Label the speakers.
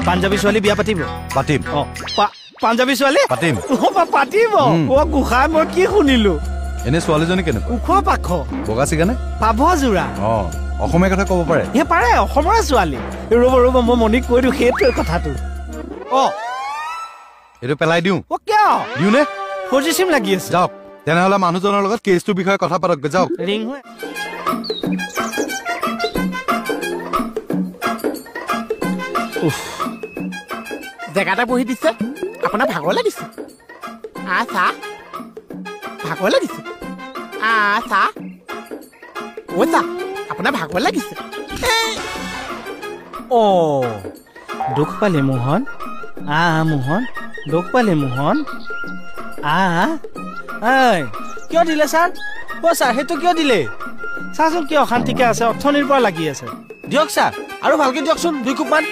Speaker 1: পাঞ্জাবী ছোৱালী বিয়া পাতিব
Speaker 2: পাতিম
Speaker 1: পাঞ্জাবী ছোৱালী
Speaker 2: পাতিম
Speaker 1: পাতিব গোসাঁই মই কি শুনিলো
Speaker 2: এনে ছোৱালীজনী কেনেকুৱা
Speaker 1: ওখ পাখ
Speaker 2: বগা চিগানে
Speaker 1: পাভ যোৰা
Speaker 2: অসমীয়া কথা ক'ব পাৰে
Speaker 1: পাৰে অসমৰে ছোৱালী ৰ'ব মই মণিক কৈ দিওঁ সেইটোৱে কথাটো
Speaker 2: এইটো পেলাই দিওঁ
Speaker 1: কিয়
Speaker 2: দিওঁ নে
Speaker 1: ফজি চিম লাগি আছে
Speaker 2: যাওক তেনেহ'লে মানুহজনৰ লগত কেছটোৰ বিষয়ে কথা পাতক যাওক
Speaker 1: ৰিং হৈ
Speaker 3: জেগাতে বহি দিছে আপোনাৰ ভাগৰ লাগিছে চাহ ভাগৰ লাগিছে চাহ চাহ আপোনাৰ ভাগৰ লাগিছে
Speaker 1: দুখ পালে মোহন মোহন দুখ পালে মোহন কিয় দিলে ছাৰ ছাৰ সেইটো কিয় দিলে চাচোন কিয় অশান্তিকে আছে অথনিৰ পৰা লাগি আছে
Speaker 3: দিয়ক ছাৰ আৰু ভালকে দিয়কচোন 2 কোপমান